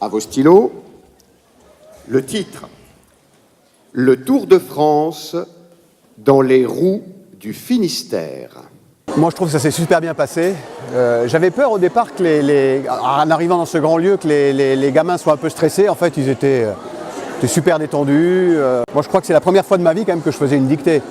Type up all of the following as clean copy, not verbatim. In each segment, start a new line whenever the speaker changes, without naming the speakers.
À vos stylos, le titre. Le Tour de France dans les roues du Finistère.
Moi, je trouve que ça s'est super bien passé. J'avais peur au départ que en arrivant dans ce grand lieu, que les gamins soient un peu stressés. En fait, ils étaient super détendus. Moi, je crois que c'est la première fois de ma vie quand même que je faisais une dictée.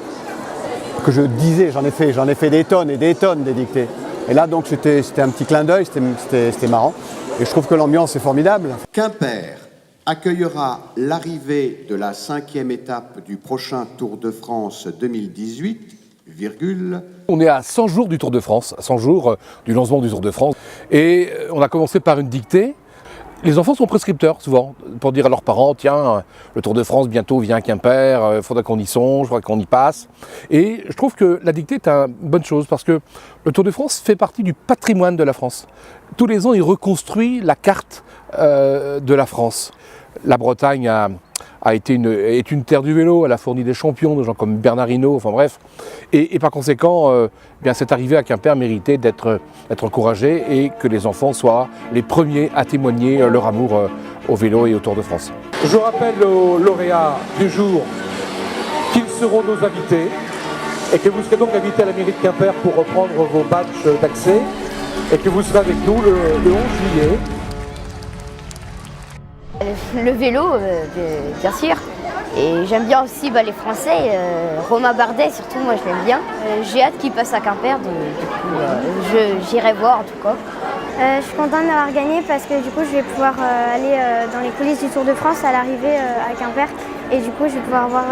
Que je disais, j'en ai fait des tonnes et des tonnes des dictées. Et là, donc, c'était un petit clin d'œil, c'était marrant. Et je trouve que l'ambiance est formidable.
Quimper accueillera l'arrivée de la 5e étape du prochain Tour de France 2018, virgule.
On est à 100 jours du Tour de France, à 100 jours du lancement du Tour de France. Et on a commencé par une dictée. Les enfants sont prescripteurs souvent, pour dire à leurs parents, tiens, le Tour de France bientôt vient à Quimper, il faudra qu'on y songe, il faudra qu'on y passe. Et je trouve que la dictée est une bonne chose parce que le Tour de France fait partie du patrimoine de la France. Tous les ans, il reconstruit la carte de la France. La Bretagne est une terre du vélo, elle a fourni des champions, de gens comme Bernard Hinault, enfin bref. Et par conséquent, bien cette arrivée à Quimper méritait d'être encouragée et que les enfants soient les premiers à témoigner leur amour au vélo et au Tour de France.
Je rappelle aux lauréats du jour qu'ils seront nos invités et que vous serez donc invités à la mairie de Quimper pour reprendre vos badges d'accès et que vous serez avec nous le 11 juillet.
Le vélo, bien sûr. Et j'aime bien aussi les Français. Romain Bardet, surtout, moi je l'aime bien. J'ai hâte qu'il passe à Quimper, donc du coup, j'irai voir en tout cas.
Je suis contente d'avoir gagné parce que du coup, je vais pouvoir aller dans les coulisses du Tour de France à l'arrivée à Quimper. Et du coup, je vais pouvoir voir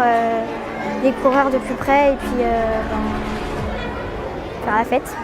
les coureurs de plus près et puis faire la fête.